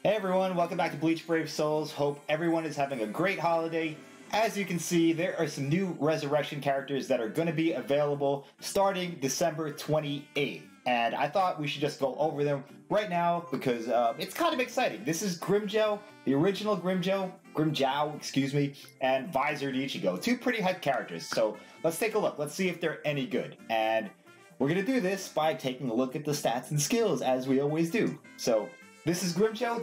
Hey everyone, welcome back to Bleach Brave Souls. Hope everyone is having a great holiday. As you can see, there are some new Resurrection characters that are going to be available starting December 28th. And I thought we should just go over them right now because it's kind of exciting. This is GRIMMJOW, the original GRIMMJOW, excuse me, and VIZARD ICHIGO. Two pretty hype characters. So let's take a look. Let's see if they're any good. And we're going to do this by taking a look at the stats and skills as we always do. So this is GRIMMJOW.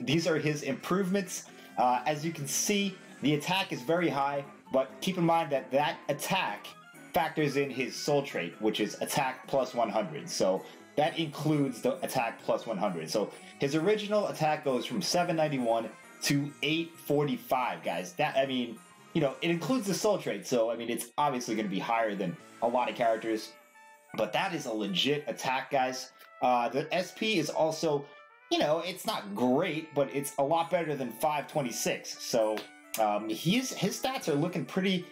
These are his improvements. As you can see, the attack is very high, but keep in mind that that attack factors in his soul trait, which is attack plus 100. So that includes the attack plus 100. So his original attack goes from 791 to 845, guys. That, I mean, you know, it includes the soul trait. So, I mean, it's obviously going to be higher than a lot of characters, but that is a legit attack, guys. The SP is also, you know, it's not great, but it's a lot better than 526. So his stats are looking pretty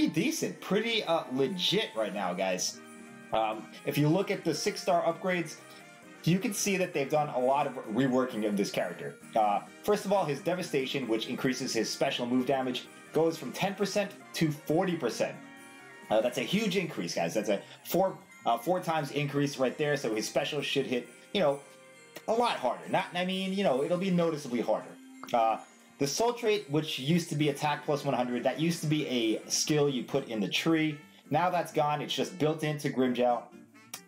decent, pretty legit right now, guys. If you look at the 6-star upgrades, you can see that they've done a lot of reworking of this character. First of all, his Devastation, which increases his special move damage, goes from 10% to 40%. That's a huge increase, guys. That's a four times increase right there. So his special should hit, you know, a lot harder. I mean, you know, it'll be noticeably harder. The soul trait, which used to be attack plus 100, that used to be a skill you put in the tree. Now that's gone. It's just built into GRIMMJOW.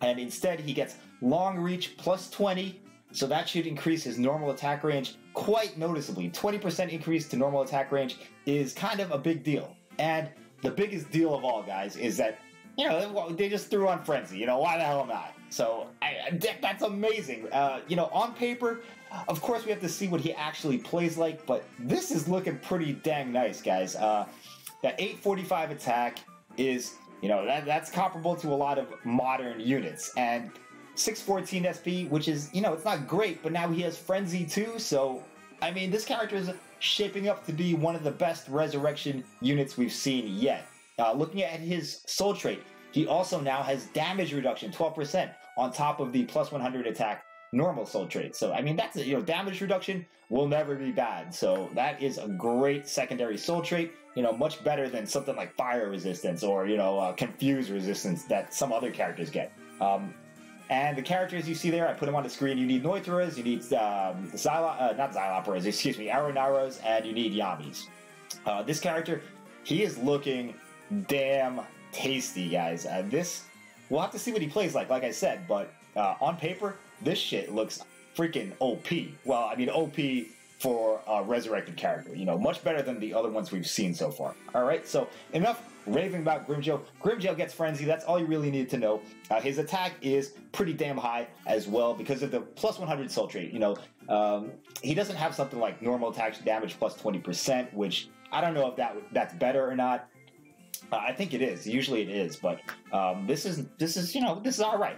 And instead, he gets long reach plus 20. So that should increase his normal attack range quite noticeably. 20% increase to normal attack range is kind of a big deal. And the biggest deal of all, guys, is that, you know, they just threw on Frenzy. You know, why the hell not? So that's amazing. You know, on paper, of course, we have to see what he actually plays like, but this is looking pretty dang nice, guys. That 845 attack is, you know, that's comparable to a lot of modern units. And 614 SP, which is, you know, it's not great, but now he has Frenzy too, so, I mean, this character is shaping up to be one of the best Resurrection units we've seen yet. Looking at his soul trait, he also now has damage reduction, 12%, on top of the plus 100 attack normal soul trait. So, I mean, that's, you know, damage reduction will never be bad. So that is a great secondary soul trait, you know, much better than something like fire resistance or, you know, confuse resistance that some other characters get. And the characters you see there, I put them on the screen. You need Noithuras, you need Xyloperas, excuse me, Aronaros, and you need Yamis. This character, he is looking damn tasty, guys. We'll have to see what he plays like I said, but on paper, this shit looks freaking OP. Well, I mean, OP for a Resurrected character, you know, much better than the other ones we've seen so far. Alright, so enough raving about GRIMMJOW. GRIMMJOW gets Frenzy, that's all you really need to know. His attack is pretty damn high as well because of the plus 100 soul trait. You know, he doesn't have something like normal attack damage plus 20%, which I don't know if that's better or not. I think it is. Usually it is, but this is you know, this is all right.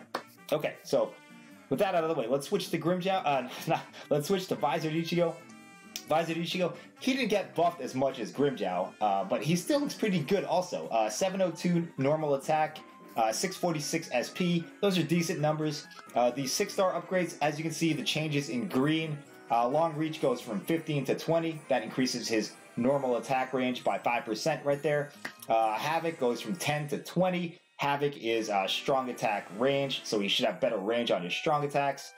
Okay, so with that out of the way, let's switch to GRIMMJOW. Let's switch to VIZARD ICHIGO. VIZARD ICHIGO, he didn't get buffed as much as GRIMMJOW, but he still looks pretty good also. 702 normal attack, 646 SP. Those are decent numbers. The 6-star upgrades, as you can see, the changes in green. Long reach goes from 15 to 20. That increases his normal attack range by 5% right there. Havoc goes from 10 to 20. Havoc is strong attack range, so he should have better range on his strong attacks.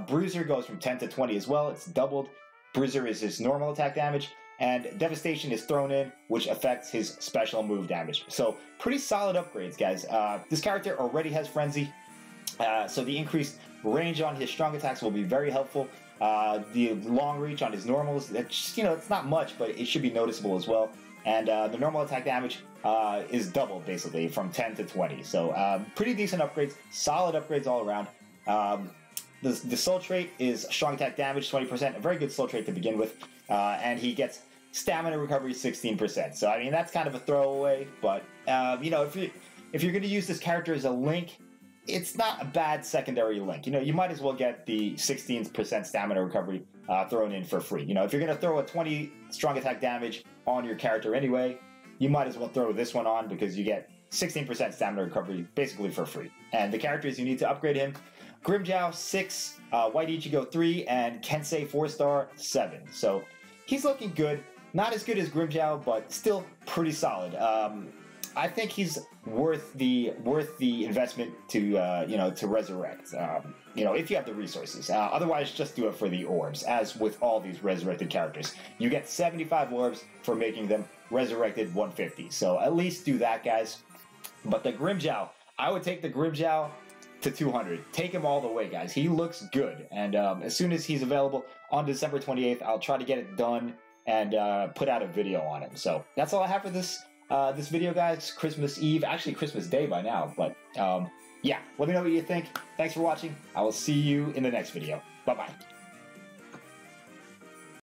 Bruiser goes from 10 to 20 as well. It's doubled. Bruiser is his normal attack damage. And Devastation is thrown in, which affects his special move damage. So pretty solid upgrades, guys. This character already has Frenzy, so the increased range on his strong attacks will be very helpful. The long reach on his normals, it's, you know, it's not much, but it should be noticeable as well. And the normal attack damage is doubled, basically, from 10 to 20. So pretty decent upgrades, solid upgrades all around. The soul trait is strong attack damage, 20%, a very good soul trait to begin with. And he gets stamina recovery, 16%. So, I mean, that's kind of a throwaway, but, you know, if you're going to use this character as a link, it's not a bad secondary link. You know, you might as well get the 16% stamina recovery thrown in for free. You know, if you're going to throw a 20 strong attack damage on your character anyway, you might as well throw this one on because you get 16% stamina recovery basically for free. And the characters you need to upgrade him GRIMMJOW 6, White Ichigo 3, and Kensei 4-star 7. So he's looking good. Not as good as GRIMMJOW, but still pretty solid. I think he's worth the investment to to resurrect. If you have the resources. Otherwise, just do it for the orbs. As with all these resurrected characters, you get 75 orbs for making them resurrected 150. So at least do that, guys. But the GRIMMJOW, I would take the GRIMMJOW to 200. Take him all the way, guys. He looks good, and as soon as he's available on December 28th, I'll try to get it done and put out a video on him. So that's all I have for this video, guys. Christmas Eve, actually Christmas Day by now, but yeah, let me know what you think. Thanks for watching. I will see you in the next video. Bye-bye.